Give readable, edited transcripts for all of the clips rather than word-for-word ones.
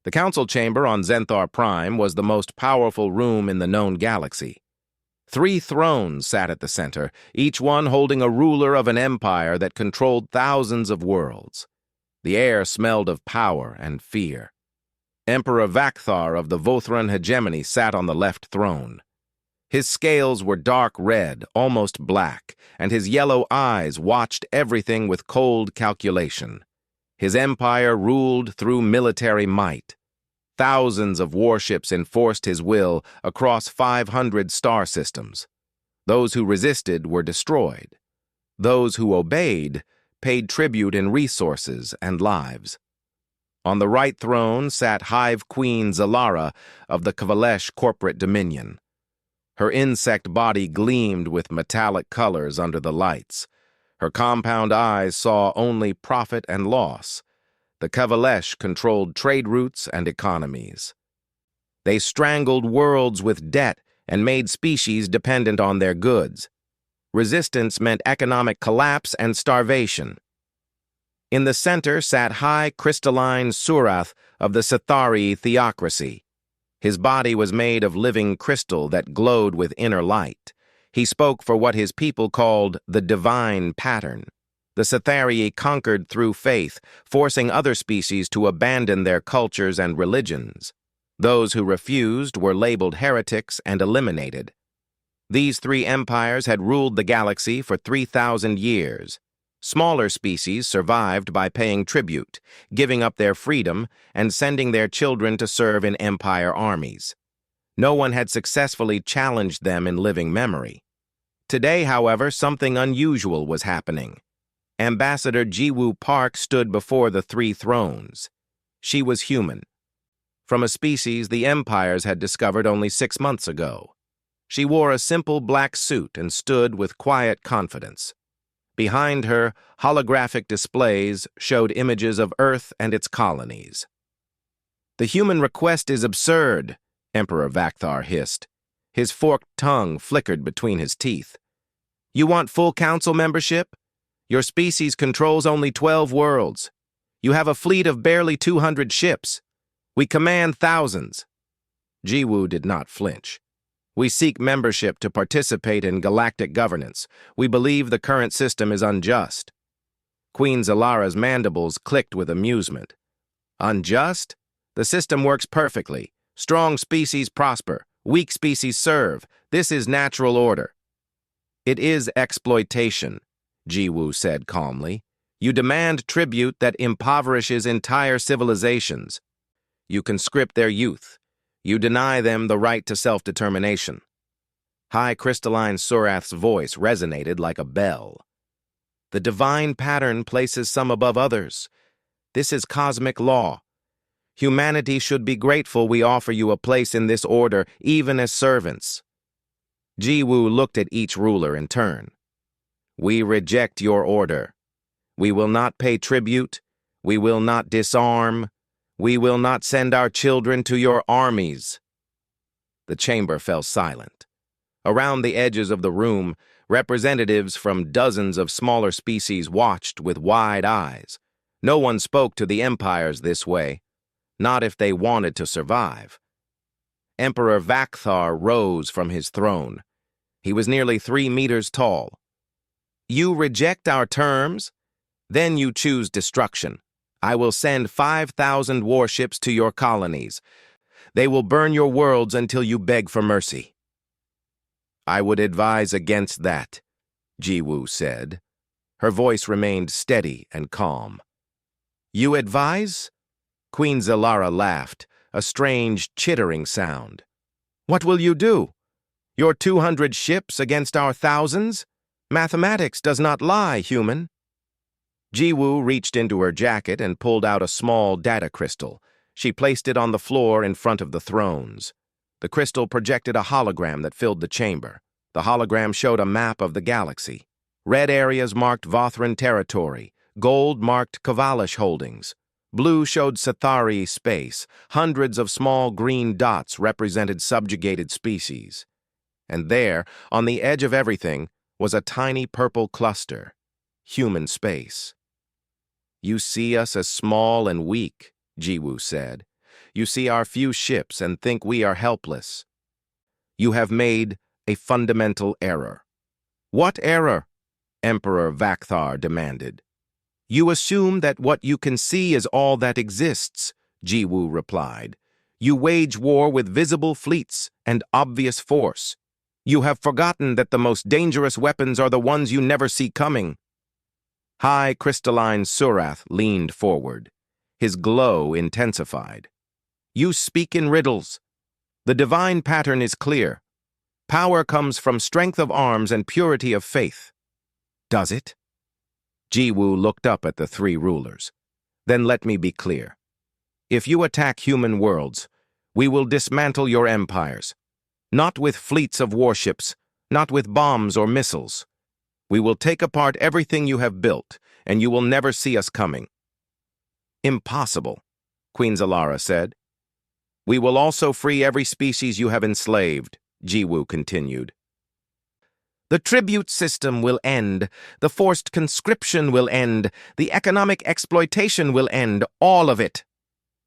The council chamber on Zenthar Prime was the most powerful room in the known galaxy. 3 thrones sat at the center, each one holding a ruler of an empire that controlled thousands of worlds. The air smelled of power and fear. Emperor Vakthar of the Vothran hegemony sat on the left throne. His scales were dark red, almost black, and his yellow eyes watched everything with cold calculation. His empire ruled through military might. Thousands of warships enforced his will across 500 star systems. Those who resisted were destroyed. Those who obeyed paid tribute in resources and lives. On the right throne sat Hive Queen Zalara of the Kavalesh corporate dominion. Her insect body gleamed with metallic colors under the lights. Her compound eyes saw only profit and loss. The Kavalesh controlled trade routes and economies. They strangled worlds with debt and made species dependent on their goods. Resistance meant economic collapse and starvation. In the center sat High Crystalline Surath of the Sithari theocracy. His body was made of living crystal that glowed with inner light. He spoke for what his people called the divine pattern. The Sithari conquered through faith, forcing other species to abandon their cultures and religions. Those who refused were labeled heretics and eliminated. These 3 empires had ruled the galaxy for 3,000 years. Smaller species survived by paying tribute, giving up their freedom, and sending their children to serve in empire armies. No one had successfully challenged them in living memory. Today, however, something unusual was happening. Ambassador Jiwoo Park stood before the 3 thrones. She was human. From a species the empires had discovered only 6 months ago. She wore a simple black suit and stood with quiet confidence. Behind her, holographic displays showed images of Earth and its colonies. "The human request is absurd," Emperor Vakthar hissed. His forked tongue flickered between his teeth. "You want full council membership? Your species controls only 12 worlds. You have a fleet of barely 200 ships. We command thousands." Jiwoo did not flinch. "We seek membership to participate in galactic governance. We believe the current system is unjust." Queen Zalara's mandibles clicked with amusement. "Unjust? The system works perfectly. Strong species prosper. Weak species serve. This is natural order." "It is exploitation," Jiwoo said calmly. "You demand tribute that impoverishes entire civilizations. You conscript their youth. You deny them the right to self-determination." High Crystalline Surath's voice resonated like a bell. "The divine pattern places some above others. This is cosmic law. Humanity should be grateful we offer you a place in this order, even as servants." Jiwoo looked at each ruler in turn. "We reject your order. We will not pay tribute. We will not disarm. We will not send our children to your armies." The chamber fell silent. Around the edges of the room, representatives from dozens of smaller species watched with wide eyes. No one spoke to the empires this way, not if they wanted to survive. Emperor Vakthar rose from his throne. He was nearly 3 meters tall. "You reject our terms? Then you choose destruction. I will send 5,000 warships to your colonies. They will burn your worlds until you beg for mercy." "I would advise against that," Jiwoo said. Her voice remained steady and calm. "You advise?" Queen Zalara laughed, a strange, chittering sound. "What will you do? Your 200 ships against our thousands? Mathematics does not lie, human." Jiwoo reached into her jacket and pulled out a small data crystal. She placed it on the floor in front of the thrones. The crystal projected a hologram that filled the chamber. The hologram showed a map of the galaxy. Red areas marked Vothran territory. Gold marked Kavalish holdings. Blue showed Sithari space. Hundreds of small green dots represented subjugated species. And there, on the edge of everything, was a tiny purple cluster. Human space. "You see us as small and weak," Jiwoo said. You see our few ships and think we are helpless. You have made a fundamental error. What error? Emperor Vakthar demanded. You assume that what you can see is all that exists, Jiwu replied. You wage war with visible fleets and obvious force. You have forgotten that the most dangerous weapons are the ones you never see coming. High crystalline Surath leaned forward. His glow intensified. You speak in riddles. The divine pattern is clear. Power comes from strength of arms and purity of faith. Does it? Jiwu looked up at the three rulers. Then let me be clear. If you attack human worlds, we will dismantle your empires. Not with fleets of warships, not with bombs or missiles. We will take apart everything you have built, and you will never see us coming. Impossible, Queen Zalara said. We will also free every species you have enslaved, Jiwu continued. The tribute system will end, the forced conscription will end, the economic exploitation will end, all of it.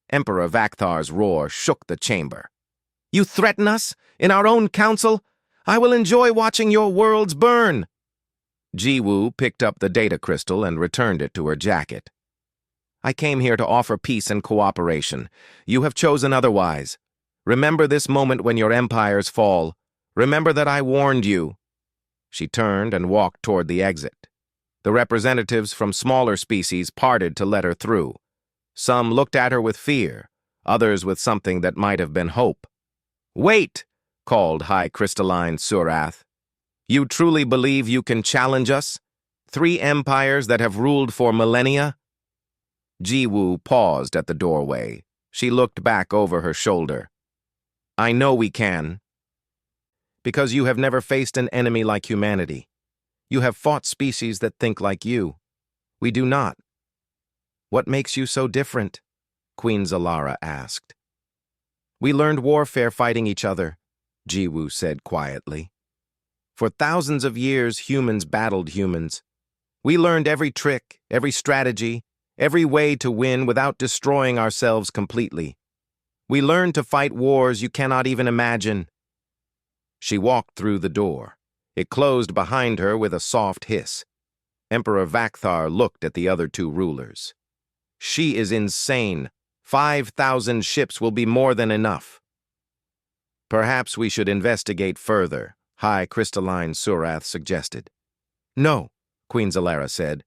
Emperor Vakthar's roar shook the chamber. You threaten us? In our own council? I will enjoy watching your worlds burn. Jiwu picked up the data crystal and returned it to her jacket. I came here to offer peace and cooperation. You have chosen otherwise. Remember this moment when your empires fall. Remember that I warned you. She turned and walked toward the exit. The representatives from smaller species parted to let her through. Some looked at her with fear, others with something that might have been hope. Wait, called High Crystalline Surath. You truly believe you can challenge us? 3 empires that have ruled for millennia? Jiwu paused at the doorway. She looked back over her shoulder. I know we can. Because you have never faced an enemy like humanity. You have fought species that think like you. We do not. What makes you so different? Queen Zalara asked. We learned warfare fighting each other, Jiwu said quietly. For thousands of years, humans battled humans. We learned every trick, every strategy, every way to win without destroying ourselves completely. We learned to fight wars you cannot even imagine. She walked through the door. It closed behind her with a soft hiss. Emperor Vakthar looked at the other 2 rulers. She is insane. 5,000 ships will be more than enough. Perhaps we should investigate further, High Crystalline Surath suggested. No, Queen Zalara said.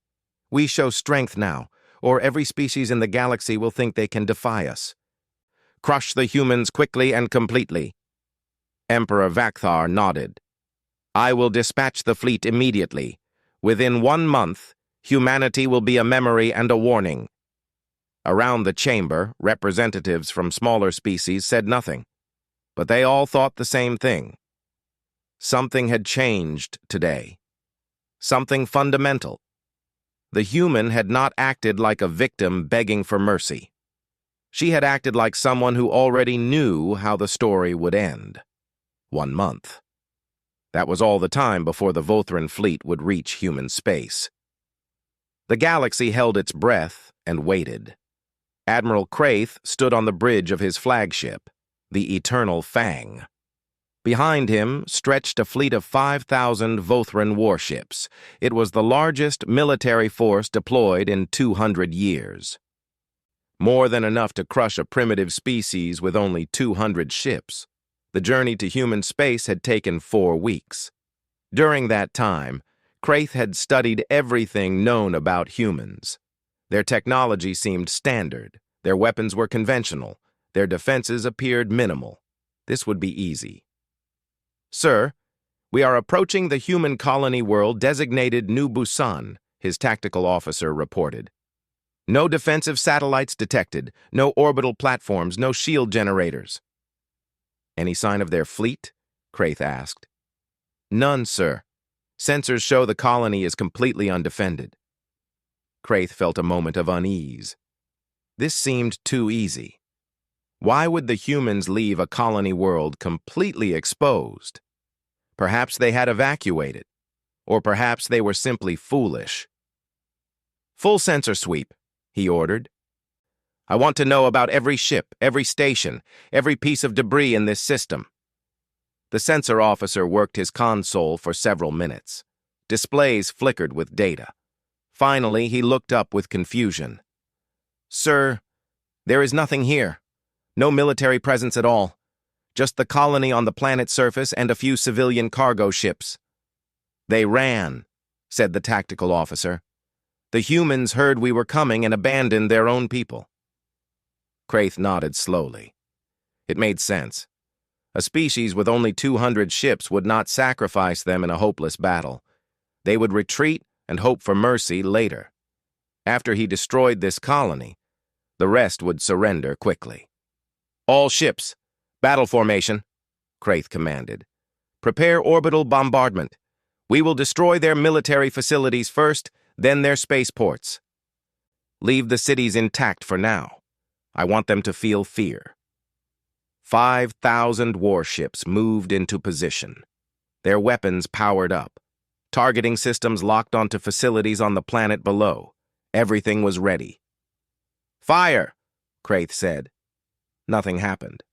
We show strength now, or every species in the galaxy will think they can defy us. Crush the humans quickly and completely. Emperor Vakthar nodded. I will dispatch the fleet immediately. Within 1 month, humanity will be a memory and a warning. Around the chamber, representatives from smaller species said nothing, but they all thought the same thing. Something had changed today. Something fundamental. The human had not acted like a victim begging for mercy. She had acted like someone who already knew how the story would end. 1 month. That was all the time before the Vothran fleet would reach human space. The galaxy held its breath and waited. Admiral Kraith stood on the bridge of his flagship, the Eternal Fang. Behind him stretched a fleet of 5,000 Vothran warships. It was the largest military force deployed in 200 years. More than enough to crush a primitive species with only 200 ships. The journey to human space had taken 4 weeks. During that time, Kraith had studied everything known about humans. Their technology seemed standard, their weapons were conventional, their defenses appeared minimal. This would be easy. Sir, we are approaching the human colony world designated New Busan, his tactical officer reported. No defensive satellites detected, no orbital platforms, no shield generators. Any sign of their fleet? Kraith asked. None, sir. Sensors show the colony is completely undefended. Kraith felt a moment of unease. This seemed too easy. Why would the humans leave a colony world completely exposed? Perhaps they had evacuated, or perhaps they were simply foolish. Full sensor sweep, he ordered. I want to know about every ship, every station, every piece of debris in this system." The sensor officer worked his console for several minutes. Displays flickered with data. Finally, he looked up with confusion. "Sir, there is nothing here. No military presence at all. Just the colony on the planet's surface and a few civilian cargo ships." "They ran," said the tactical officer. "The humans heard we were coming and abandoned their own people." Kraith nodded slowly. It made sense. A species with only 200 ships would not sacrifice them in a hopeless battle. They would retreat and hope for mercy later. After he destroyed this colony, the rest would surrender quickly. "All ships, battle formation," Kraith commanded. "Prepare orbital bombardment. We will destroy their military facilities first, then their spaceports. Leave the cities intact for now. I want them to feel fear." 5,000 warships moved into position. Their weapons powered up. Targeting systems locked onto facilities on the planet below. Everything was ready. "Fire!" Kraith said. Nothing happened.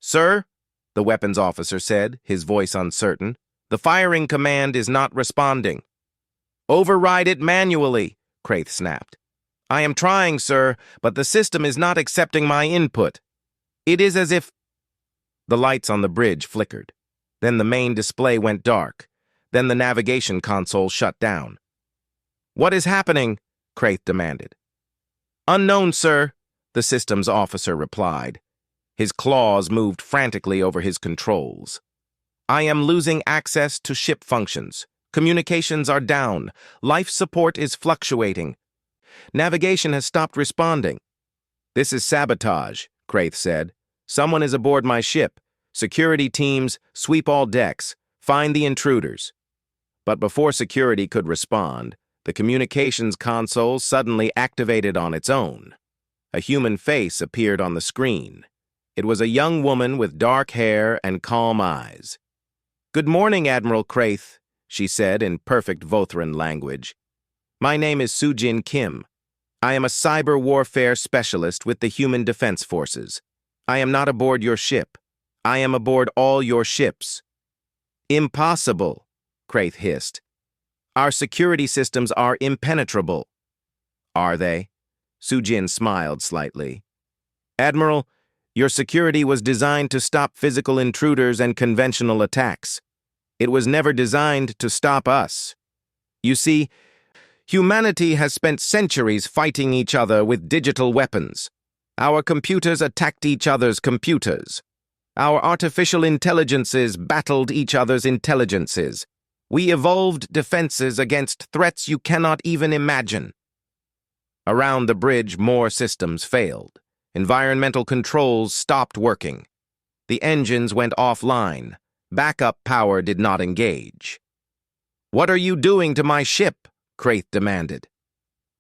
"Sir," the weapons officer said, his voice uncertain, "the firing command is not responding." "Override it manually," Kraith snapped. "I am trying, sir, but the system is not accepting my input. It is as if—" The lights on the bridge flickered. Then the main display went dark. Then the navigation console shut down. "What is happening?" Kraith demanded. "Unknown, sir," the systems officer replied. His claws moved frantically over his controls. "I am losing access to ship functions. Communications are down. Life support is fluctuating. Navigation has stopped responding." "This is sabotage," Kraith said. "Someone is aboard my ship. Security teams, sweep all decks. Find the intruders." But before security could respond, the communications console suddenly activated on its own. A human face appeared on the screen. It was a young woman with dark hair and calm eyes. "Good morning, Admiral Kraith," she said in perfect Vothran language. "My name is Sujin Kim. I am a cyber warfare specialist with the Human Defense Forces. I am not aboard your ship. I am aboard all your ships." "Impossible," Kraith hissed. "Our security systems are impenetrable." "Are they?" Sujin smiled slightly. "Admiral, your security was designed to stop physical intruders and conventional attacks. It was never designed to stop us. You see, humanity has spent centuries fighting each other with digital weapons. Our computers attacked each other's computers. Our artificial intelligences battled each other's intelligences. We evolved defenses against threats you cannot even imagine." Around the bridge, more systems failed. Environmental controls stopped working. The engines went offline. Backup power did not engage. "What are you doing to my ship?" Kraith demanded.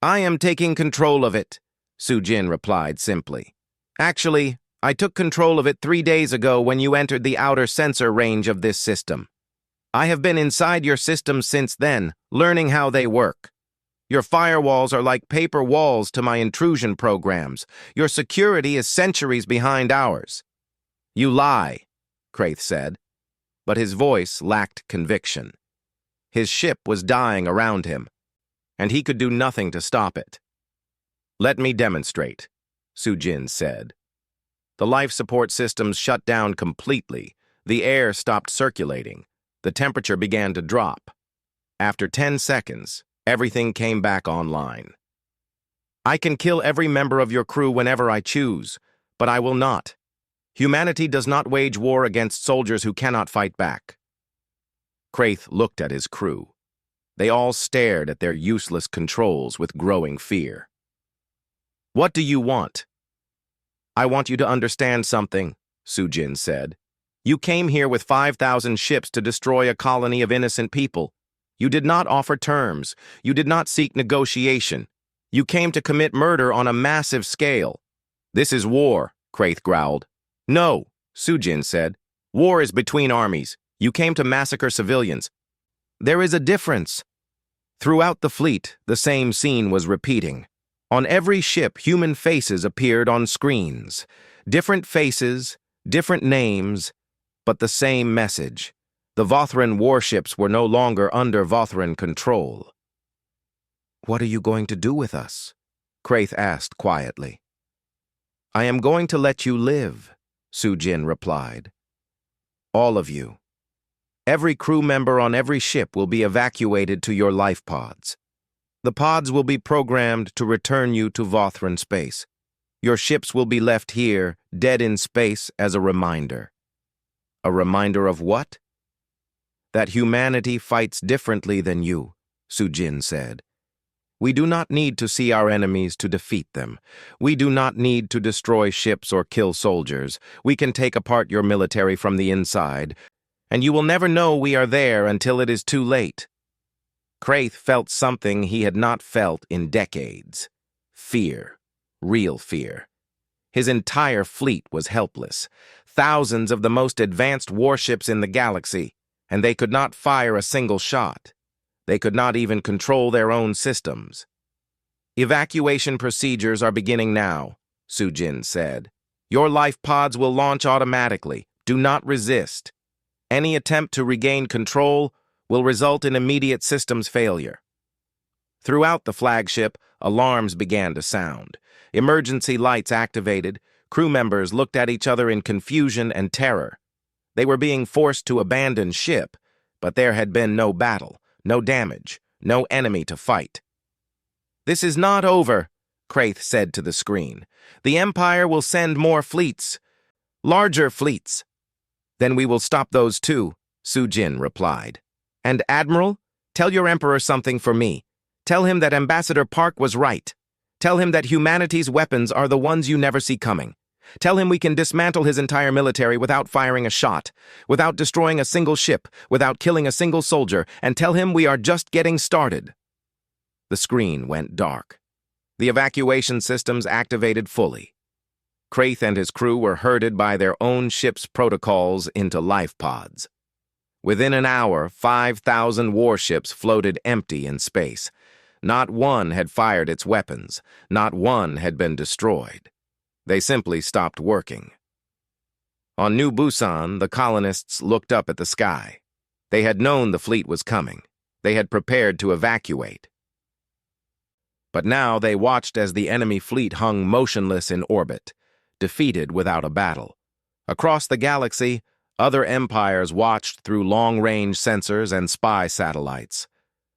"I am taking control of it," Sujin replied simply. "Actually, I took control of it 3 days ago when you entered the outer sensor range of this system. I have been inside your system since then, learning how they work. Your firewalls are like paper walls to my intrusion programs. Your security is centuries behind ours." "You lie," Kraith said, but his voice lacked conviction. His ship was dying around him, and he could do nothing to stop it. "Let me demonstrate," Sujin said. The life support systems shut down completely. The air stopped circulating. The temperature began to drop. After 10 seconds, everything came back online. "I can kill every member of your crew whenever I choose, but I will not. Humanity does not wage war against soldiers who cannot fight back." Kraith looked at his crew. They all stared at their useless controls with growing fear. "What do you want?" "I want you to understand something," Sujin said. "You came here with 5,000 ships to destroy a colony of innocent people. You did not offer terms. You did not seek negotiation. You came to commit murder on a massive scale." "This is war," Kraith growled. "No," Sujin said. "War is between armies. You came to massacre civilians." "There is a difference." Throughout the fleet, the same scene was repeating. On every ship, human faces appeared on screens. Different faces, different names, but the same message. The Vothran warships were no longer under Vothran control. "What are you going to do with us?" Kraith asked quietly. "I am going to let you live," Sujin replied. "All of you. Every crew member on every ship will be evacuated to your life pods. The pods will be programmed to return you to Vothran space. Your ships will be left here, dead in space, as a reminder." "A reminder of what?" "That humanity fights differently than you," Sujin said. "We do not need to see our enemies to defeat them. We do not need to destroy ships or kill soldiers. We can take apart your military from the inside, and you will never know we are there until it is too late." Kraith felt something he had not felt in decades. Fear. Real fear. His entire fleet was helpless. Thousands of the most advanced warships in the galaxy, and they could not fire a single shot. They could not even control their own systems. "Evacuation procedures are beginning now," Sujin said. "Your life pods will launch automatically. Do not resist. Any attempt to regain control will result in immediate systems failure." Throughout the flagship, alarms began to sound. Emergency lights activated. Crew members looked at each other in confusion and terror. They were being forced to abandon ship, but there had been no battle, no damage, no enemy to fight. "This is not over," Kraith said to the screen. "The Empire will send more fleets. Larger fleets." "Then we will stop those too," Sujin replied. "And Admiral, tell your Emperor something for me. Tell him that Ambassador Park was right. Tell him that humanity's weapons are the ones you never see coming. Tell him we can dismantle his entire military without firing a shot, without destroying a single ship, without killing a single soldier, and tell him we are just getting started." The screen went dark. The evacuation systems activated fully. Kraith and his crew were herded by their own ship's protocols into life pods. Within an hour, 5,000 warships floated empty in space. Not one had fired its weapons. Not one had been destroyed. They simply stopped working. On New Busan, the colonists looked up at the sky. They had known the fleet was coming. They had prepared to evacuate. But now they watched as the enemy fleet hung motionless in orbit, defeated without a battle. Across the galaxy, other empires watched through long-range sensors and spy satellites.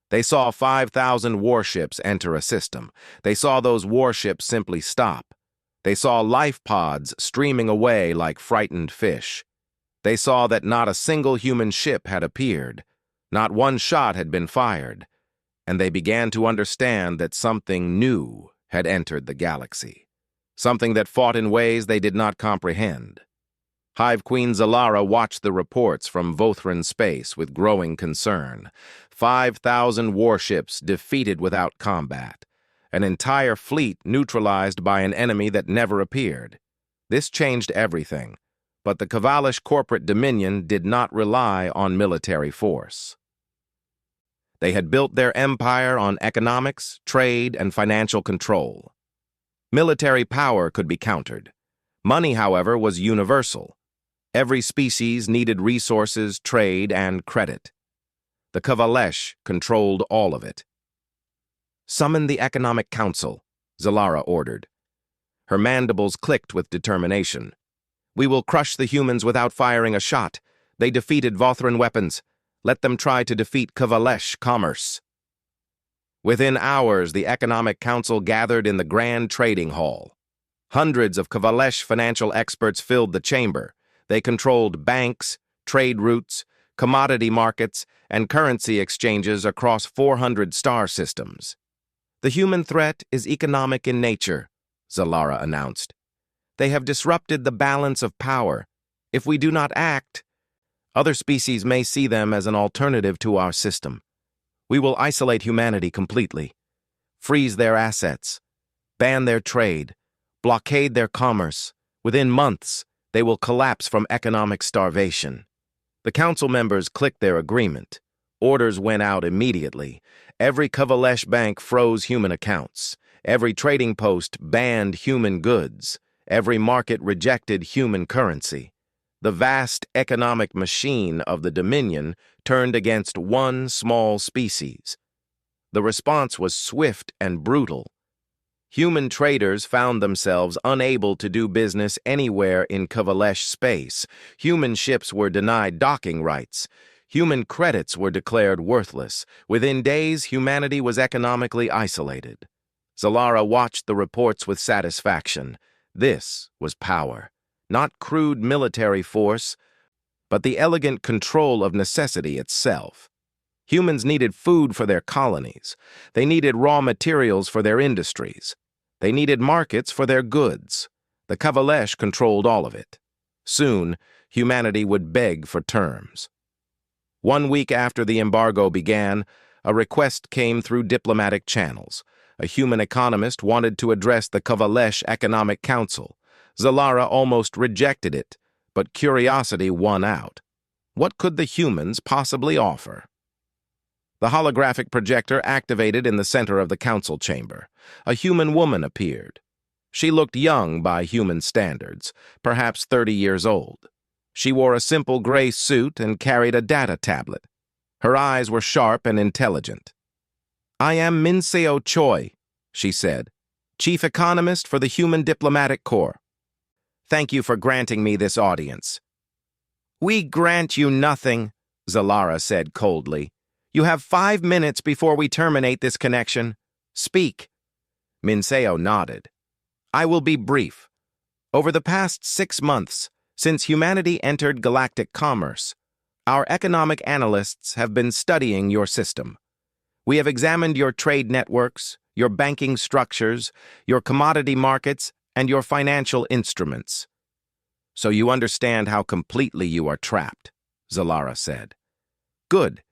They saw 5,000 warships enter a system. They saw those warships simply stop. They saw life pods streaming away like frightened fish. They saw that not a single human ship had appeared. Not one shot had been fired. And they began to understand that something new had entered the galaxy. Something that fought in ways they did not comprehend. Hive Queen Zalara watched the reports from Vothran space with growing concern. 5,000 warships defeated without combat. An entire fleet neutralized by an enemy that never appeared. This changed everything, but the Kavalish corporate dominion did not rely on military force. They had built their empire on economics, trade, and financial control. Military power could be countered. Money, however, was universal. Every species needed resources, trade, and credit. The Kavalesh controlled all of it. "Summon the Economic Council," Zalara ordered. Her mandibles clicked with determination. "We will crush the humans without firing a shot. They defeated Vothran weapons. Let them try to defeat Kavalesh commerce." Within hours, the Economic Council gathered in the Grand Trading Hall. Hundreds of Kavalesh financial experts filled the chamber. They controlled banks, trade routes, commodity markets, and currency exchanges across 400 star systems. "The human threat is economic in nature," Zalara announced. "They have disrupted the balance of power. If we do not act, other species may see them as an alternative to our system. We will isolate humanity completely, freeze their assets, ban their trade, blockade their commerce. Within months, they will collapse from economic starvation." The council members clicked their agreement. Orders went out immediately. Every Kavalesh bank froze human accounts. Every trading post banned human goods. Every market rejected human currency. The vast economic machine of the Dominion turned against one small species. The response was swift and brutal. Human traders found themselves unable to do business anywhere in Kavalesh space. Human ships were denied docking rights. Human credits were declared worthless. Within days, humanity was economically isolated. Zalara watched the reports with satisfaction. This was power. Not crude military force, but the elegant control of necessity itself. Humans needed food for their colonies. They needed raw materials for their industries. They needed markets for their goods. The Kavalesh controlled all of it. Soon, humanity would beg for terms. 1 week after the embargo began, a request came through diplomatic channels. A human economist wanted to address the Kavalesh Economic Council. Zalara almost rejected it, but curiosity won out. What could the humans possibly offer? The holographic projector activated in the center of the council chamber. A human woman appeared. She looked young by human standards, perhaps 30 years old. She wore a simple gray suit and carried a data tablet. Her eyes were sharp and intelligent. "I am Minseo Choi," she said, "Chief Economist for the Human Diplomatic Corps. Thank you for granting me this audience." "We grant you nothing," Zalara said coldly. "You have 5 minutes before we terminate this connection. Speak." Minseo nodded. "I will be brief. Over the past 6 months, since humanity entered galactic commerce, our economic analysts have been studying your system. We have examined your trade networks, your banking structures, your commodity markets, and your financial instruments. So you understand how completely you are trapped," Zalara said. "Good.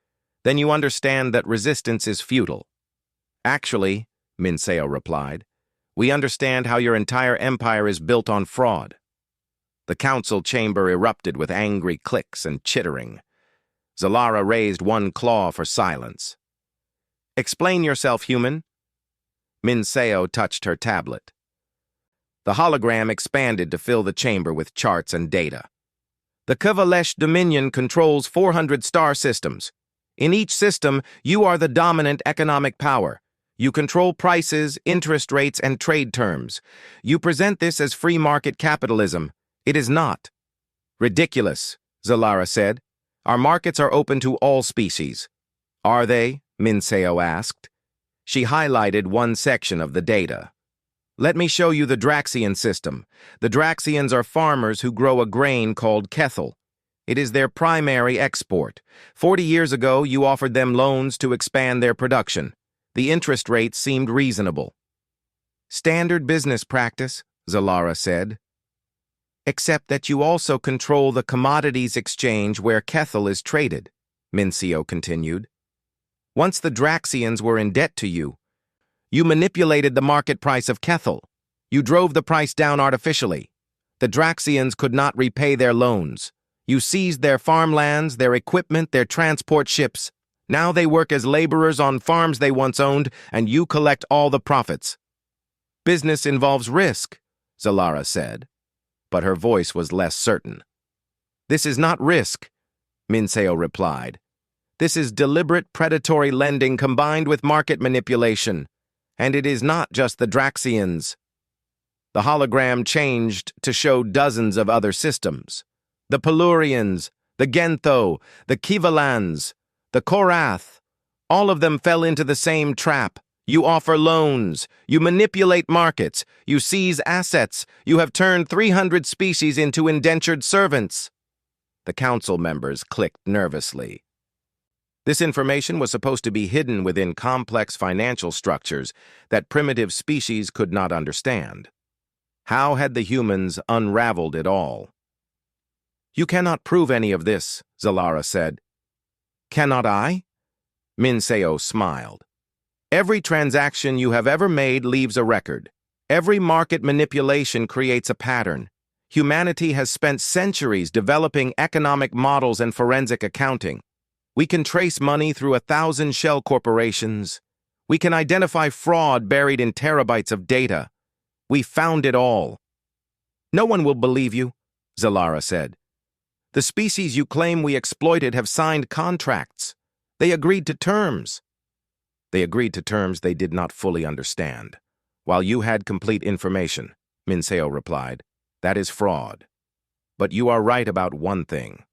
Then you understand that resistance is futile." "Actually," Minseo replied, "we understand how your entire empire is built on fraud." The council chamber erupted with angry clicks and chittering. Zalara raised one claw for silence. "Explain yourself, human." Minseo touched her tablet. The hologram expanded to fill the chamber with charts and data. "The Kavalesh Dominion controls 400 star systems. In each system, you are the dominant economic power. You control prices, interest rates, and trade terms. You present this as free market capitalism. It is not." "Ridiculous," Zalara said. "Our markets are open to all species." "Are they?" Minseo asked. She highlighted one section of the data. "Let me show you the Draxian system. The Draxians are farmers who grow a grain called kethel. It is their primary export. 40 years ago, you offered them loans to expand their production. The interest rates seemed reasonable." "Standard business practice," Zalara said. "Except that you also control the commodities exchange where kethel is traded," Minseo continued. "Once the Draxians were in debt to you, you manipulated the market price of kethel. You drove the price down artificially. The Draxians could not repay their loans. You seized their farmlands, their equipment, their transport ships. Now they work as laborers on farms they once owned, and you collect all the profits." "Business involves risk," Zalara said, but her voice was less certain. "This is not risk," Minseo replied. "This is deliberate predatory lending combined with market manipulation. And it is not just the Draxians." The hologram changed to show dozens of other systems. The Pelurians, the Gentho, the Kivalans, the Korath, all of them fell into the same trap. You offer loans, you manipulate markets, you seize assets, you have turned 300 species into indentured servants. The council members clicked nervously. This information was supposed to be hidden within complex financial structures that primitive species could not understand. How had the humans unraveled it all? "You cannot prove any of this," Zalara said. "Cannot I?" Minseo smiled. "Every transaction you have ever made leaves a record. Every market manipulation creates a pattern. Humanity has spent centuries developing economic models and forensic accounting. We can trace money through 1,000 shell corporations. We can identify fraud buried in terabytes of data. We found it all. No one will believe you, Zalara said. The species you claim we exploited have signed contracts. They agreed to terms. They agreed to terms they did not fully understand. While you had complete information, Minseo replied, that is fraud. But you are right about one thing.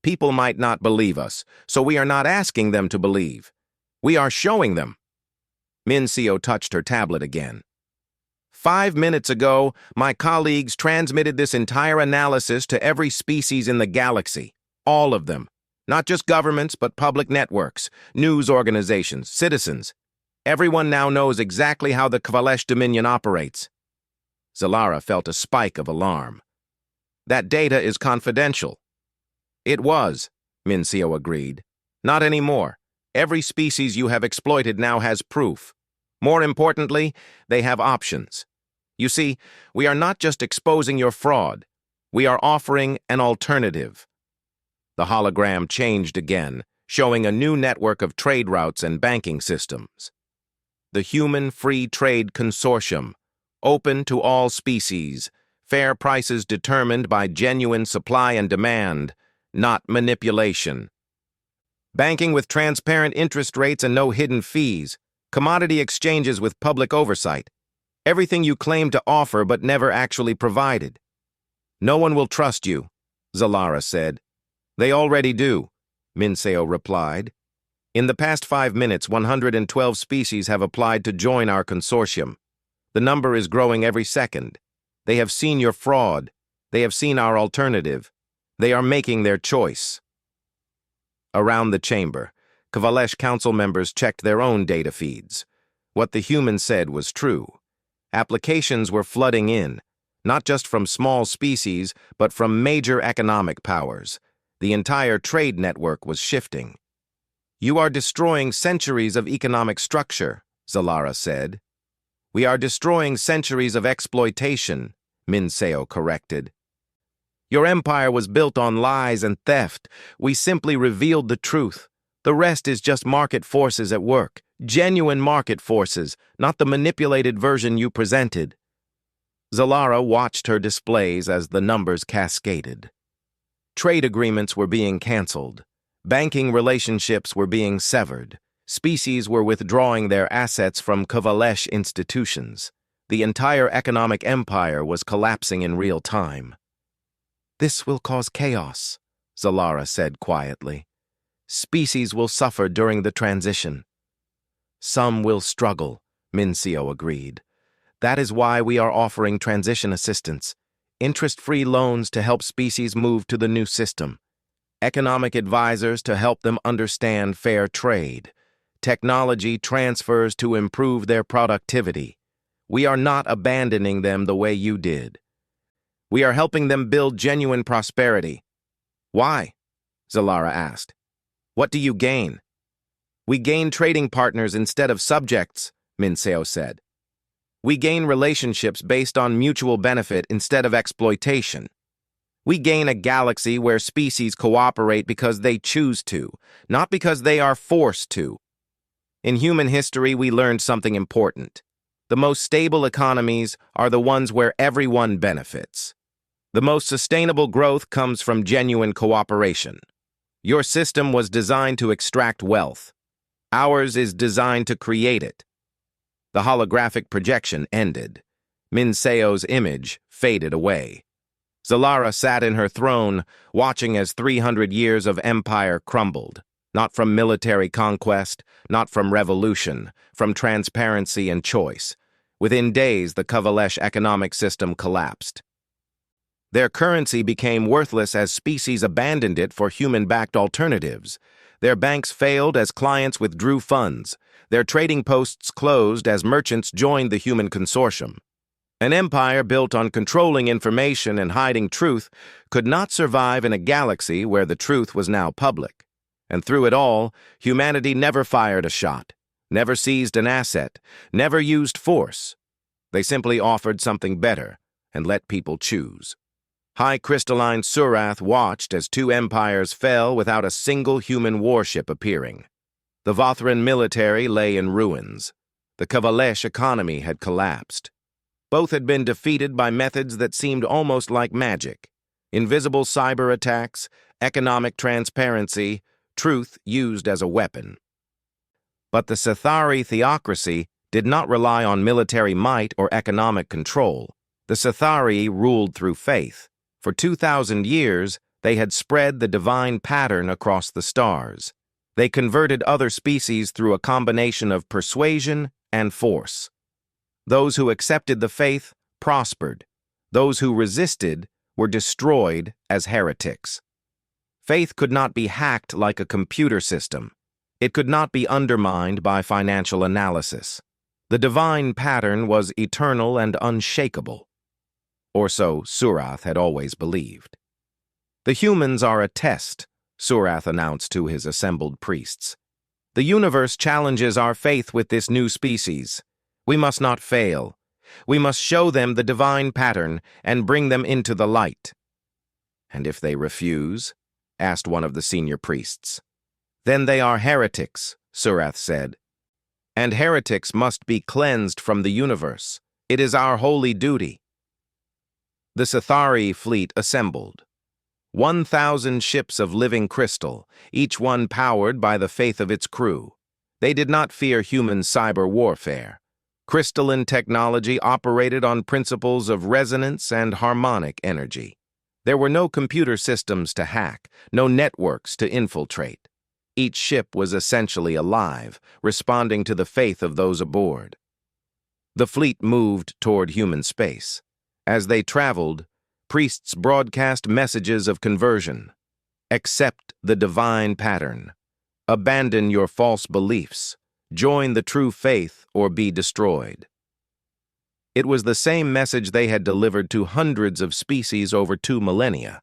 People might not believe us, so we are not asking them to believe. We are showing them. Minseo touched her tablet again. 5 minutes ago, my colleagues transmitted this entire analysis to every species in the galaxy. All of them. Not just governments, but public networks, news organizations, citizens. Everyone now knows exactly how the Kvalesh Dominion operates. Zalara felt a spike of alarm. That data is confidential. It was, Minseo agreed. Not anymore. Every species you have exploited now has proof. More importantly, they have options. You see, we are not just exposing your fraud. We are offering an alternative. The hologram changed again, showing a new network of trade routes and banking systems. The Human Free Trade Consortium, open to all species, fair prices determined by genuine supply and demand, not manipulation. Banking with transparent interest rates and no hidden fees, commodity exchanges with public oversight. Everything you claim to offer but never actually provided. No one will trust you, Zalara said. They already do, Minseo replied. In the past 5 minutes, 112 species have applied to join our consortium. The number is growing every second. They have seen your fraud. They have seen our alternative. They are making their choice. Around the chamber, Kvalesh Council members checked their own data feeds. What the human said was true. Applications were flooding in, not just from small species, but from major economic powers. The entire trade network was shifting. You are destroying centuries of economic structure, Zalara said. We are destroying centuries of exploitation, Minseo corrected. Your empire was built on lies and theft. We simply revealed the truth. The rest is just market forces at work. Genuine market forces, not the manipulated version you presented. Zalara watched her displays as the numbers cascaded. Trade agreements were being canceled. Banking relationships were being severed. Species were withdrawing their assets from Kvalesh institutions. The entire economic empire was collapsing in real time. This will cause chaos, Zalara said quietly. Species will suffer during the transition. Some will struggle, Minseo agreed. That is why we are offering transition assistance, interest-free loans to help species move to the new system, economic advisors to help them understand fair trade, technology transfers to improve their productivity. We are not abandoning them the way you did. We are helping them build genuine prosperity. Why? Zalara asked. What do you gain? We gain trading partners instead of subjects, Minseo said. We gain relationships based on mutual benefit instead of exploitation. We gain a galaxy where species cooperate because they choose to, not because they are forced to. In human history, we learned something important. The most stable economies are the ones where everyone benefits. The most sustainable growth comes from genuine cooperation. Your system was designed to extract wealth. Ours is designed to create it. The holographic projection ended. Minseo's image faded away. Zalara sat in her throne, watching as 300 years of empire crumbled. Not from military conquest, not from revolution, from transparency and choice. Within days, the Kvalesh economic system collapsed. Their currency became worthless as species abandoned it for human-backed alternatives. Their banks failed as clients withdrew funds. Their trading posts closed as merchants joined the human consortium. An empire built on controlling information and hiding truth could not survive in a galaxy where the truth was now public. And through it all, humanity never fired a shot, never seized an asset, never used force. They simply offered something better and let people choose. High crystalline Surath watched as 2 empires fell without a single human warship appearing. The Vothran military lay in ruins. The Kavalesh economy had collapsed. Both had been defeated by methods that seemed almost like magic. Invisible cyber attacks, economic transparency, truth used as a weapon. But the Sithari theocracy did not rely on military might or economic control. The Sithari ruled through faith. For 2,000 years, they had spread the divine pattern across the stars. They converted other species through a combination of persuasion and force. Those who accepted the faith prospered. Those who resisted were destroyed as heretics. Faith could not be hacked like a computer system. It could not be undermined by financial analysis. The divine pattern was eternal and unshakable. Or so Surath had always believed. The humans are a test, Surath announced to his assembled priests. The universe challenges our faith with this new species. We must not fail. We must show them the divine pattern and bring them into the light. And if they refuse? Asked one of the senior priests. Then they are heretics, Surath said. And heretics must be cleansed from the universe. It is our holy duty. The Sithari fleet assembled. 1,000 ships of living crystal, each one powered by the faith of its crew. They did not fear human cyber warfare. Crystalline technology operated on principles of resonance and harmonic energy. There were no computer systems to hack, no networks to infiltrate. Each ship was essentially alive, responding to the faith of those aboard. The fleet moved toward human space. As they traveled, priests broadcast messages of conversion. Accept the divine pattern. Abandon your false beliefs. Join the true faith or be destroyed. It was the same message they had delivered to hundreds of species over 2 millennia.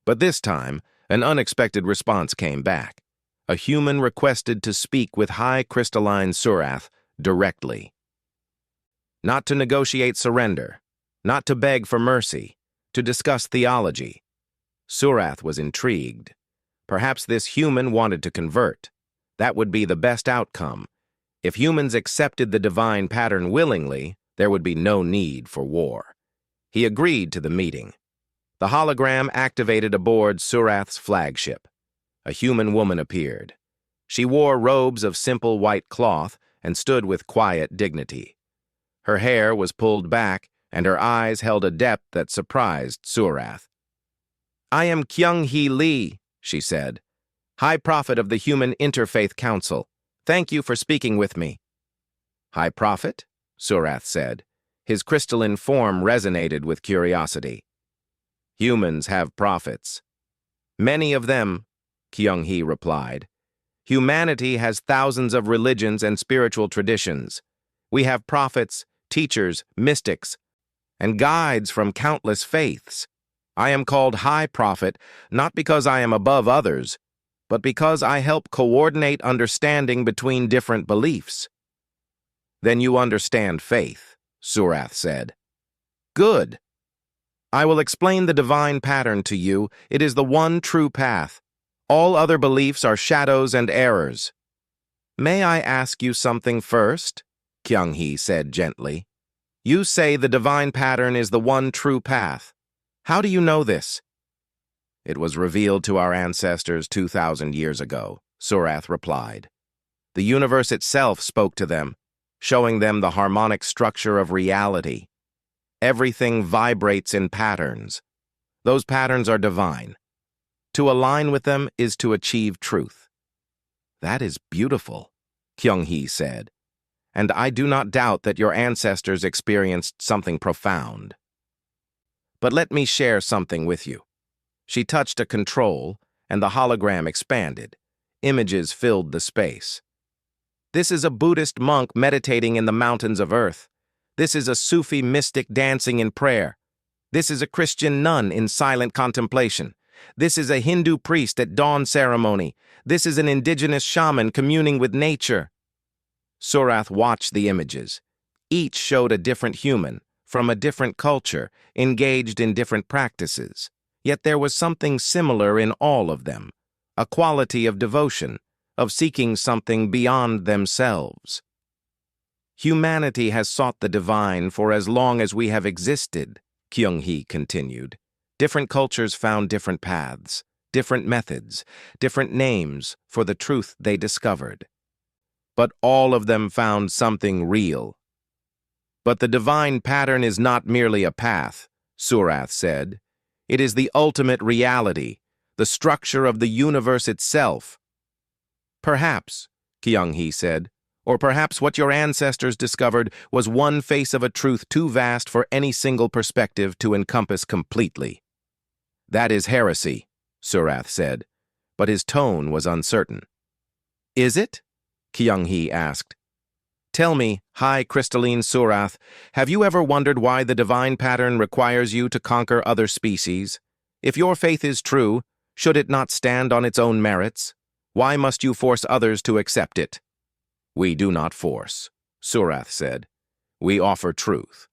But this time, an unexpected response came back. A human requested to speak with High Crystalline Surath directly. Not to negotiate surrender, not to beg for mercy, to discuss theology. Surath was intrigued. Perhaps this human wanted to convert. That would be the best outcome. If humans accepted the divine pattern willingly, there would be no need for war. He agreed to the meeting. The hologram activated aboard Surath's flagship. A human woman appeared. She wore robes of simple white cloth and stood with quiet dignity. Her hair was pulled back, and her eyes held a depth that surprised Surath. "I am Kyung-hee Lee," she said, "High Prophet of the Human Interfaith Council. Thank you for speaking with me." "High Prophet?" Surath said. His crystalline form resonated with curiosity. "Humans have prophets." "Many of them," Kyung-hee replied. "Humanity has thousands of religions and spiritual traditions. We have prophets, teachers, mystics, and guides from countless faiths. I am called High Prophet not because I am above others, but because I help coordinate understanding between different beliefs." "Then you understand faith," Surath said. "Good. I will explain the divine pattern to you. It is the one true path. All other beliefs are shadows and errors." "May I ask you something first?" Kyung-hee said gently. "You say the divine pattern is the one true path. How do you know this?" "It was revealed to our ancestors 2,000 years ago," Surath replied. "The universe itself spoke to them, showing them the harmonic structure of reality. Everything vibrates in patterns. Those patterns are divine. To align with them is to achieve truth." "That is beautiful," Kyung-hee said, "and I do not doubt that your ancestors experienced something profound. But let me share something with you." She touched a control, and the hologram expanded. Images filled the space. "This is a Buddhist monk meditating in the mountains of earth. This is a Sufi mystic dancing in prayer. This is a Christian nun in silent contemplation. This is a Hindu priest at dawn ceremony. This is an indigenous shaman communing with nature." Surath watched the images. Each showed a different human, from a different culture, engaged in different practices. Yet there was something similar in all of them, a quality of devotion, of seeking something beyond themselves. Humanity has sought the divine for as long as we have existed, Kyung-hee continued. Different cultures found different paths, different methods, different names for the truth they discovered. But all of them found something real. But the divine pattern is not merely a path, Surath said. It is the ultimate reality, the structure of the universe itself. Perhaps, Kyung-hee said, or perhaps what your ancestors discovered was one face of a truth too vast for any single perspective to encompass completely. That is heresy, Surath said, but his tone was uncertain. Is it? Kyung-hee asked. Tell me, High Crystalline Surath, have you ever wondered why the divine pattern requires you to conquer other species? If your faith is true, should it not stand on its own merits? Why must you force others to accept it? We do not force, Surath said. We offer truth.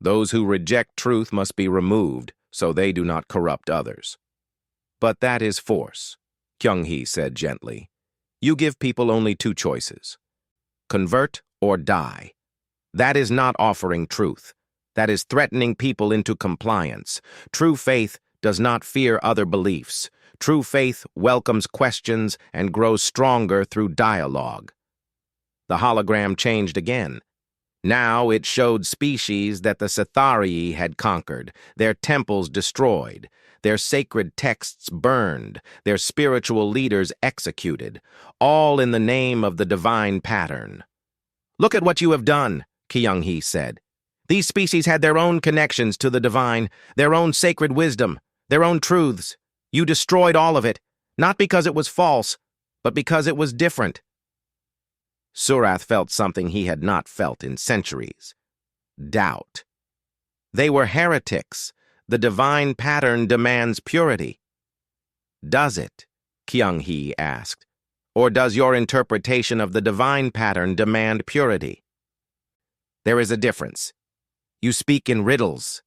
Those who reject truth must be removed so they do not corrupt others. But that is force, Kyung-hee said gently. You give people only two choices. Convert or die. That is not offering truth. That is threatening people into compliance. True faith does not fear other beliefs. True faith welcomes questions and grows stronger through dialogue. The hologram changed again. Now it showed species that the Scytharii had conquered, their temples destroyed, their sacred texts burned, their spiritual leaders executed, all in the name of the divine pattern. Look at what you have done, Kyung-hee said. These species had their own connections to the divine, their own sacred wisdom, their own truths. You destroyed all of it, not because it was false, but because it was different. Surath felt something he had not felt in centuries. Doubt. They were heretics. The divine pattern demands purity. Does it? Kyung-hee asked. Or does your interpretation of the divine pattern demand purity? There is a difference. You speak in riddles.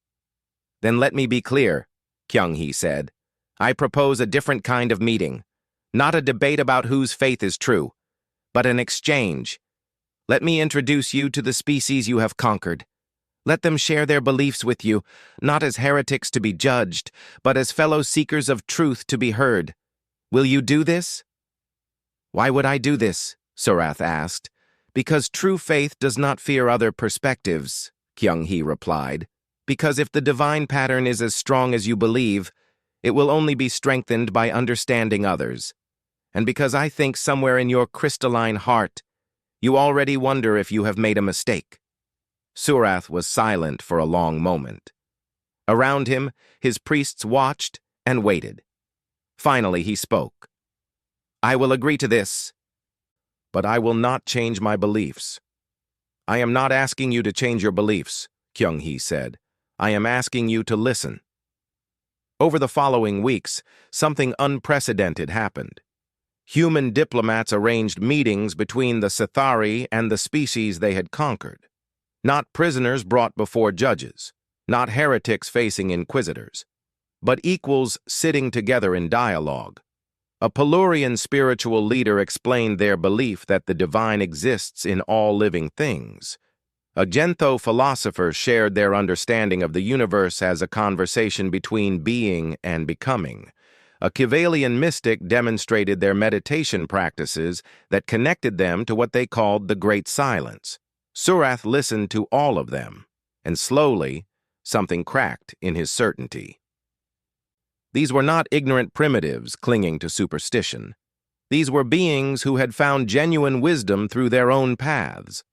Then let me be clear, Kyung-hee said. I propose a different kind of meeting, not a debate about whose faith is true, but an exchange. Let me introduce you to the species you have conquered. Let them share their beliefs with you, not as heretics to be judged, but as fellow seekers of truth to be heard. Will you do this? Why would I do this? Surath asked. Because true faith does not fear other perspectives, Kyung-hee replied. Because if the divine pattern is as strong as you believe, it will only be strengthened by understanding others. And because I think somewhere in your crystalline heart, you already wonder if you have made a mistake. Surath was silent for a long moment. Around him, his priests watched and waited. Finally, he spoke. I will agree to this, but I will not change my beliefs. I am not asking you to change your beliefs, Kyung-hee said. I am asking you to listen. Over the following weeks, something unprecedented happened. Human diplomats arranged meetings between the Scytharii and the species they had conquered. Not prisoners brought before judges, not heretics facing inquisitors, but equals sitting together in dialogue. A Pelurian spiritual leader explained their belief that the divine exists in all living things. A Gentho philosopher shared their understanding of the universe as a conversation between being and becoming. A Kivalian mystic demonstrated their meditation practices that connected them to what they called the Great Silence. Surath listened to all of them, and slowly, something cracked in his certainty. These were not ignorant primitives clinging to superstition. These were beings who had found genuine wisdom through their own paths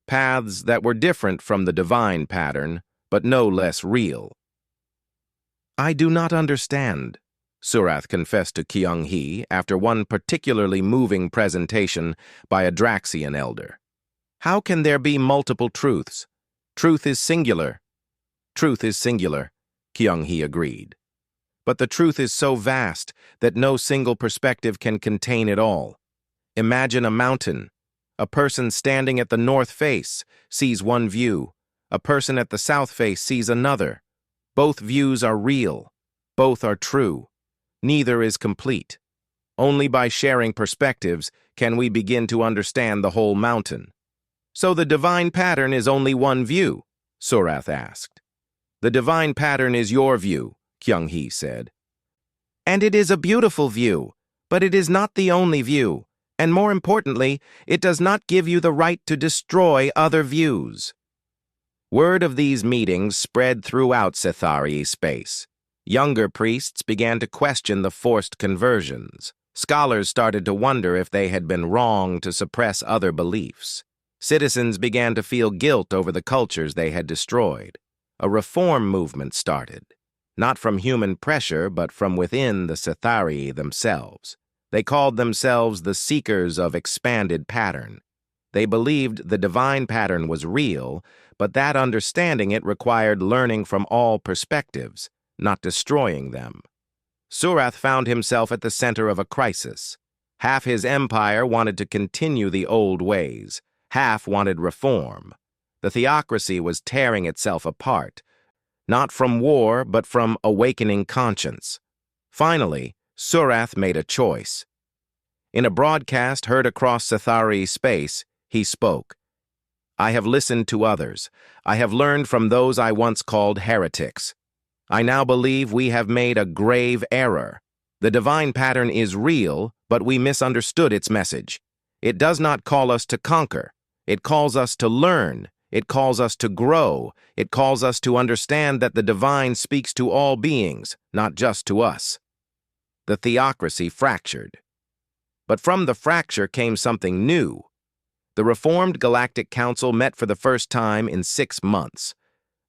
that were different from the divine pattern, but no less real. I do not understand, Surath confessed to Kyung-hee after one particularly moving presentation by a Draxian elder. How can there be multiple truths? Truth is singular. Truth is singular, Kyung-hee agreed. But the truth is so vast that no single perspective can contain it all. Imagine a mountain. A person standing at the north face sees one view. A person at the south face sees another. Both views are real. Both are true. Neither is complete. Only by sharing perspectives can we begin to understand the whole mountain. So the divine pattern is only one view? Surath asked. The divine pattern is your view, Kyung-hee said. And it is a beautiful view, but it is not the only view, and more importantly, it does not give you the right to destroy other views. Word of these meetings spread throughout Sci-Fi space. Younger priests began to question the forced conversions. Scholars started to wonder if they had been wrong to suppress other beliefs. Citizens began to feel guilt over the cultures they had destroyed. A reform movement started, not from human pressure, but from within the Sci-Fi themselves. They called themselves the seekers of expanded pattern. They believed the divine pattern was real, but that understanding it required learning from all perspectives, not destroying them. Surath found himself at the center of a crisis. Half his empire wanted to continue the old ways. Half wanted reform. The theocracy was tearing itself apart, not from war, but from awakening conscience. Finally, Surath made a choice. In a broadcast heard across Sci-Fi space, he spoke. I have listened to others. I have learned from those I once called heretics. I now believe we have made a grave error. The divine pattern is real, but we misunderstood its message. It does not call us to conquer. It calls us to learn. It calls us to grow. It calls us to understand that the divine speaks to all beings, not just to us. The theocracy fractured. But from the fracture came something new. The reformed Galactic Council met for the first time in 6 months.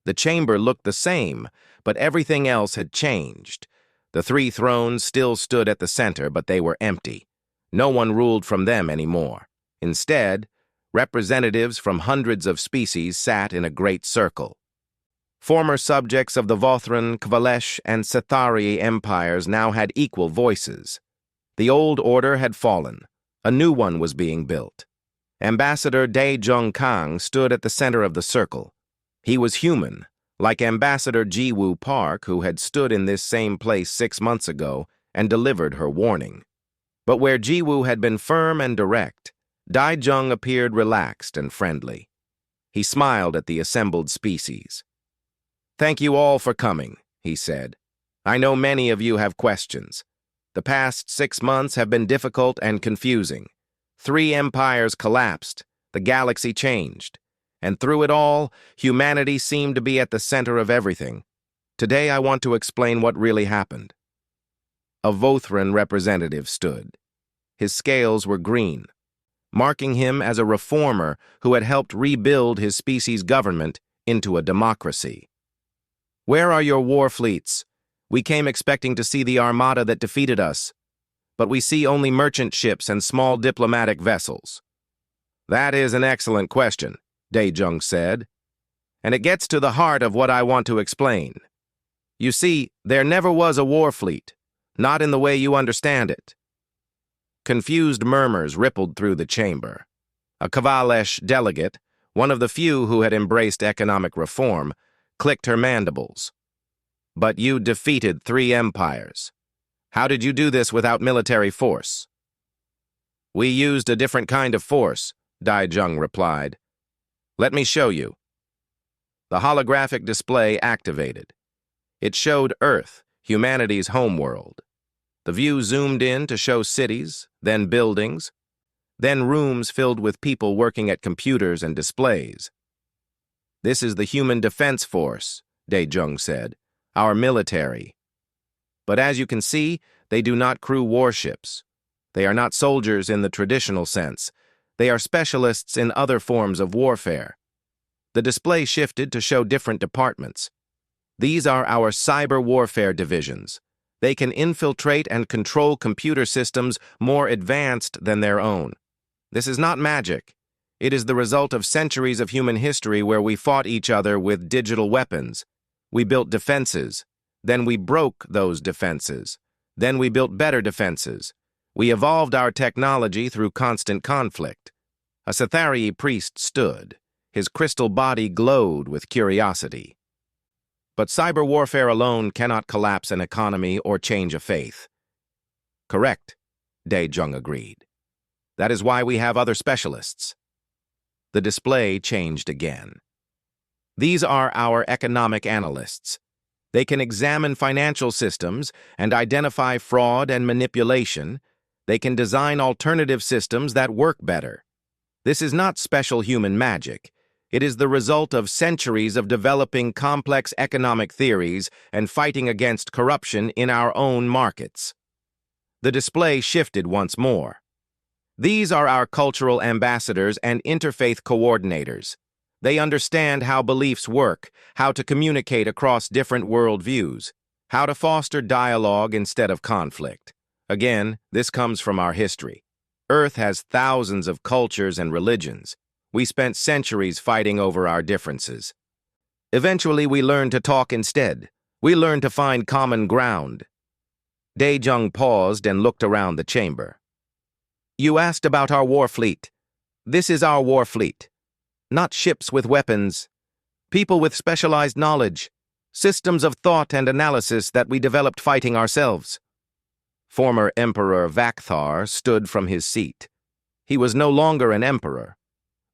The chamber looked the same, but everything else had changed. The 3 thrones still stood at the center, but they were empty. No one ruled from them anymore. Instead, representatives from hundreds of species sat in a great circle. Former subjects of the Vothran, Kvalesh, and Sethari empires now had equal voices. The old order had fallen. A new one was being built. Ambassador Dae-Jung Kang stood at the center of the circle. He was human, like Ambassador Ji-Woo Park, who had stood in this same place 6 months ago and delivered her warning. But where Ji-Woo had been firm and direct, Dae-Jung appeared relaxed and friendly. He smiled at the assembled species. Thank you all for coming, he said. I know many of you have questions. The past 6 months have been difficult and confusing. 3 empires collapsed, the galaxy changed, and through it all, humanity seemed to be at the center of everything. Today I want to explain what really happened. A Vothran representative stood. His scales were green, marking him as a reformer who had helped rebuild his species' government into a democracy. Where are your war fleets? We came expecting to see the armada that defeated us, but we see only merchant ships and small diplomatic vessels. That is an excellent question, Dae-Jung said, and it gets to the heart of what I want to explain. You see, there never was a war fleet, not in the way you understand it. Confused murmurs rippled through the chamber. A Kvalesh delegate, one of the few who had embraced economic reform, clicked her mandibles. But you defeated 3 empires. How did you do this without military force? We used a different kind of force, Dae-Jung replied. Let me show you. The holographic display activated. It showed Earth, humanity's homeworld. The view zoomed in to show cities, then buildings, then rooms filled with people working at computers and displays. This is the Human Defense Force, Dae-Jung said, our military. But as you can see, they do not crew warships. They are not soldiers in the traditional sense. They are specialists in other forms of warfare. The display shifted to show different departments. These are our cyber warfare divisions. They can infiltrate and control computer systems more advanced than their own. This is not magic. It is the result of centuries of human history where we fought each other with digital weapons. We built defenses. Then we broke those defenses. Then we built better defenses. We evolved our technology through constant conflict. A Sethari priest stood. His crystal body glowed with curiosity. But cyber warfare alone cannot collapse an economy or change a faith. Correct. Dae-jung agreed. That is why we have other specialists. The display changed again. These are our economic analysts. They can examine financial systems and identify fraud and manipulation. They can design alternative systems that work better. This is not special human magic. It is the result of centuries of developing complex economic theories and fighting against corruption in our own markets. The display shifted once more. These are our cultural ambassadors and interfaith coordinators. They understand how beliefs work, how to communicate across different worldviews, how to foster dialogue instead of conflict. Again, this comes from our history. Earth has thousands of cultures and religions. We spent centuries fighting over our differences. Eventually, we learned to talk instead. We learned to find common ground. Dae-jung paused and looked around the chamber. You asked about our war fleet. This is our war fleet. Not ships with weapons. People with specialized knowledge. Systems of thought and analysis that we developed fighting ourselves. Former Emperor Vakthar stood from his seat. He was no longer an emperor.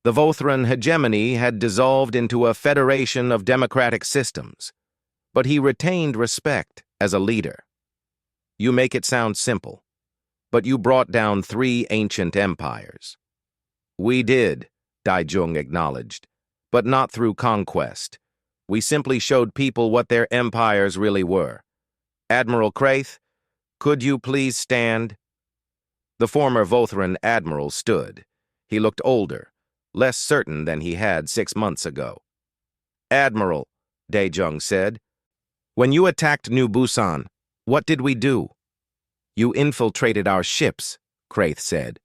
The Vothran hegemony had dissolved into a federation of democratic systems, but he retained respect as a leader. You make it sound simple, but you brought down 3 ancient empires. We did, Dae-jung acknowledged, but not through conquest. We simply showed people what their empires really were. Admiral Kraith, could you please stand? The former Vothran admiral stood. He looked older, less certain than he had 6 months ago. Admiral, Dae-jung said, when you attacked New Busan, what did we do? You infiltrated our ships, Kraith said.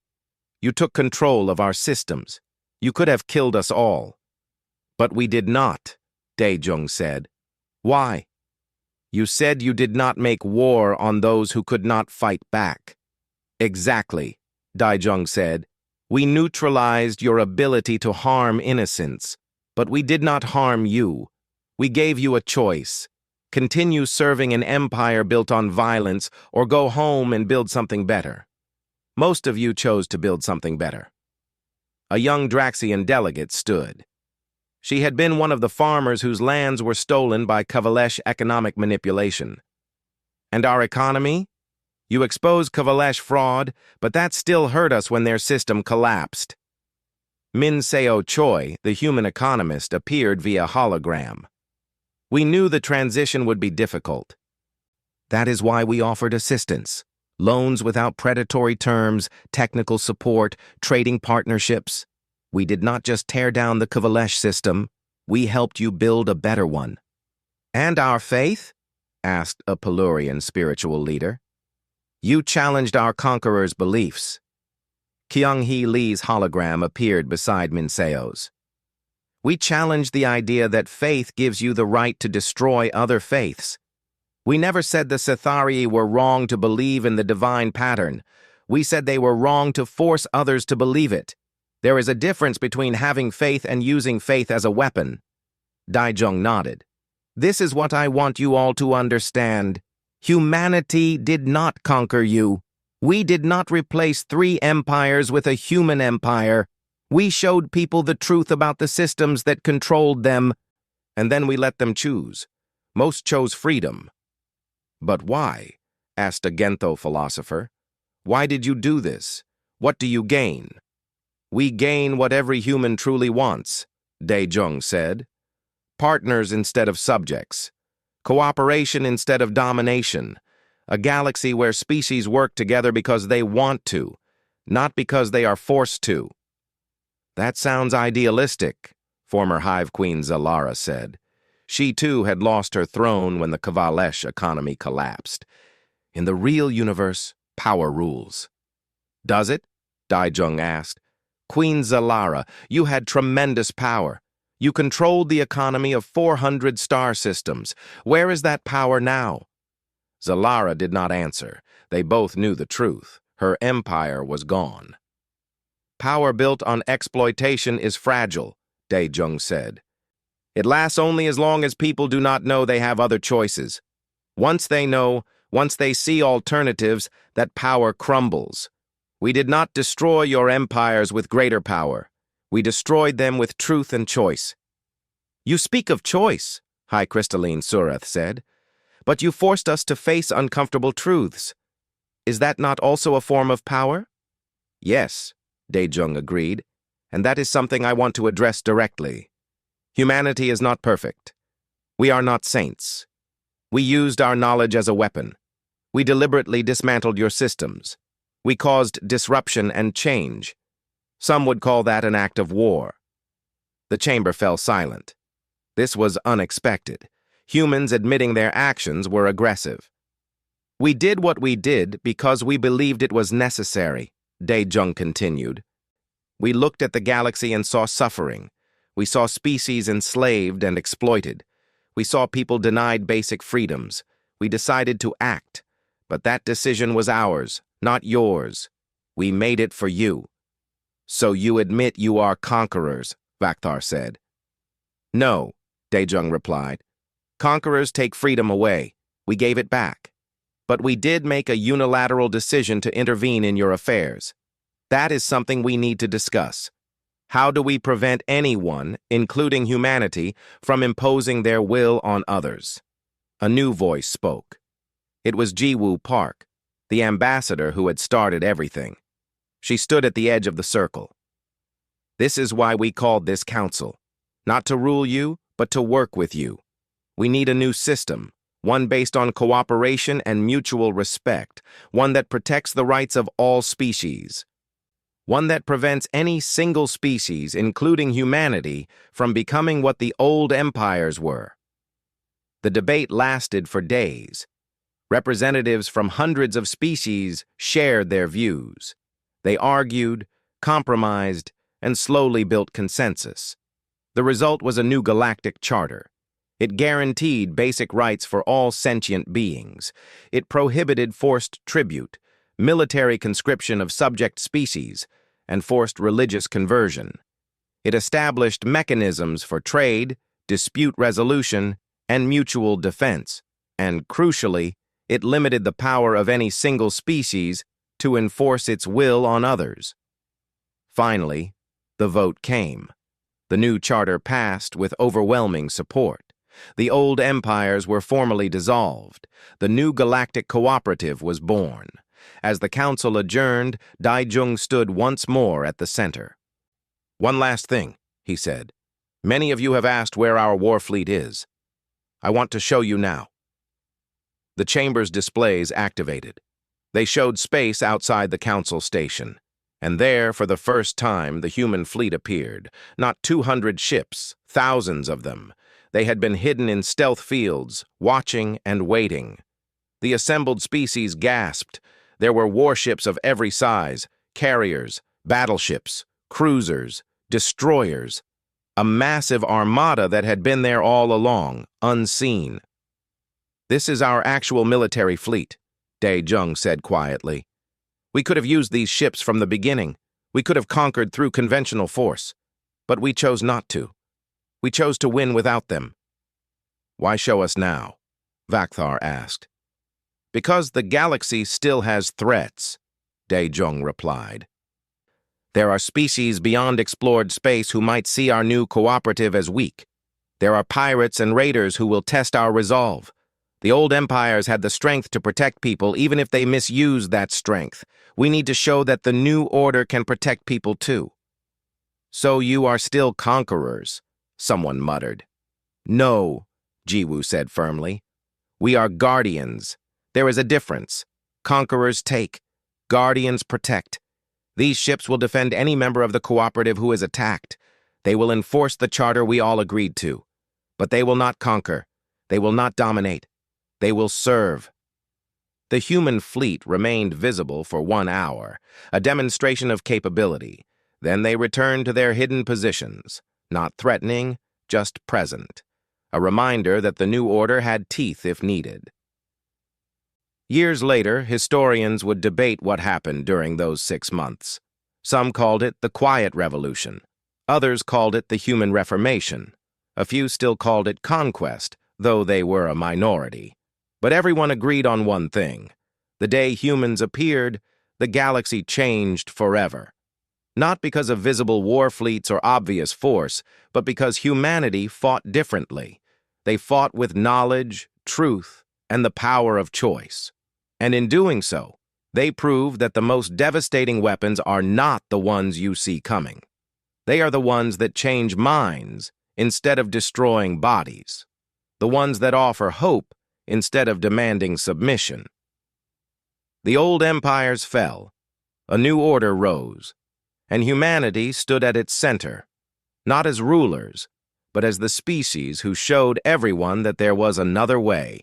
You took control of our systems. You could have killed us all. But we did not, Dae-jung said. Why? You said you did not make war on those who could not fight back. Exactly, Dae-jung said. We neutralized your ability to harm innocents, but we did not harm you. We gave you a choice. Continue serving an empire built on violence, or go home and build something better. Most of you chose to build something better. A young Draxian delegate stood. She had been one of the farmers whose lands were stolen by Kavalesh economic manipulation. And our economy? You exposed Kavalesh fraud, but that still hurt us when their system collapsed. Min Seo Choi, the human economist, appeared via hologram. We knew the transition would be difficult. That is why we offered assistance. Loans without predatory terms, technical support, trading partnerships. We did not just tear down the Kavalesh system, we helped you build a better one. And our faith? Asked a Pelurian spiritual leader. You challenged our conquerors' beliefs. Kyung-hee Lee's hologram appeared beside Min Seo's. We challenged the idea that faith gives you the right to destroy other faiths. We never said the Sithari were wrong to believe in the divine pattern. We said they were wrong to force others to believe it. There is a difference between having faith and using faith as a weapon. Dae-jung nodded. This is what I want you all to understand. Humanity did not conquer you. We did not replace 3 empires with a human empire. We showed people the truth about the systems that controlled them, and then we let them choose. Most chose freedom. But why? Asked a Gentho philosopher. Why did you do this? What do you gain? We gain what every human truly wants, Dae-jung said. Partners instead of subjects. Cooperation instead of domination. A galaxy where species work together because they want to, not because they are forced to. That sounds idealistic, former Hive Queen Zalara said. She too had lost her throne when the Kavalesh economy collapsed. In the real universe, power rules. Does it? Dae-jung asked. Queen Zalara, you had tremendous power. You controlled the economy of 400 star systems. Where is that power now? Zalara did not answer. They both knew the truth. Her empire was gone. Power built on exploitation is fragile, Dae-jung said. It lasts only as long as people do not know they have other choices. Once they know, Once they see alternatives, that power crumbles. We did not destroy your empires with greater power. We destroyed them with truth and choice. You speak of choice, High Crystalline Surath said, but you forced us to face uncomfortable truths. Is that not also a form of power? Yes, Daejung agreed, and that is something I want to address directly. Humanity is not perfect. We are not saints. We used our knowledge as a weapon. We deliberately dismantled your systems. We caused disruption and change. Some would call that an act of war. The chamber fell silent. This was unexpected. Humans admitting their actions were aggressive. We did what we did because we believed it was necessary, Daejung continued. We looked at the galaxy and saw suffering. We saw species enslaved and exploited. We saw people denied basic freedoms. We decided to act. But that decision was ours, not yours. We made it for you. So you admit you are conquerors, Vakthar said. No, Daejung replied. Conquerors take freedom away. We gave it back. But we did make a unilateral decision to intervene in your affairs. That is something we need to discuss. How do we prevent anyone, including humanity, from imposing their will on others? A new voice spoke. It was Jiwoo Park, the ambassador who had started everything. She stood at the edge of the circle. This is why we called this council. Not to rule you, but to work with you. We need a new system, one based on cooperation and mutual respect, one that protects the rights of all species. One that prevents any single species, including humanity, from becoming what the old empires were. The debate lasted for days. Representatives from hundreds of species shared their views. They argued, compromised, and slowly built consensus. The result was a new galactic charter. It guaranteed basic rights for all sentient beings. It prohibited forced tribute, military conscription of subject species, and forced religious conversion. It established mechanisms for trade, dispute resolution, and mutual defense, and crucially, it limited the power of any single species to enforce its will on others. Finally, the vote came. The new charter passed with overwhelming support. The old empires were formally dissolved. The new galactic cooperative was born. As the council adjourned, Daejung stood once more at the center. One last thing, he said. Many of you have asked where our Warfleet is. I want to show you now. The chamber's displays activated. They showed space outside the council station. And there, for the first time, the human fleet appeared. Not 200 ships, thousands of them. They had been hidden in stealth fields, watching and waiting. The assembled species gasped. There were warships of every size, carriers, battleships, cruisers, destroyers. A massive armada that had been there all along, unseen. This is our actual military fleet, Daejung said quietly. We could have used these ships from the beginning. We could have conquered through conventional force. But we chose not to. We chose to win without them. Why show us now? Vakthar asked. Because the galaxy still has threats, Daejung replied. There are species beyond explored space who might see our new cooperative as weak. There are pirates and raiders who will test our resolve. The old empires had the strength to protect people even if they misused that strength. We need to show that the new order can protect people too. So you are still conquerors, someone muttered. No, Jiwoo said firmly. We are guardians. There is a difference. Conquerors take. Guardians protect. These ships will defend any member of the cooperative who is attacked. They will enforce the charter we all agreed to. But they will not conquer. They will not dominate. They will serve. The human fleet remained visible for 1 hour, a demonstration of capability. Then they returned to their hidden positions, not threatening, just present. A reminder that the new order had teeth if needed. Years later, historians would debate what happened during those 6 months. Some called it the Quiet Revolution. Others called it the Human Reformation. A few still called it conquest, though they were a minority. But everyone agreed on one thing. The day humans appeared, the galaxy changed forever. Not because of visible war fleets or obvious force, but because humanity fought differently. They fought with knowledge, truth, and the power of choice. And in doing so, they proved that the most devastating weapons are not the ones you see coming. They are the ones that change minds instead of destroying bodies. The ones that offer hope instead of demanding submission. The old empires fell. A new order rose. And humanity stood at its center, not as rulers, but as the species who showed everyone that there was another way.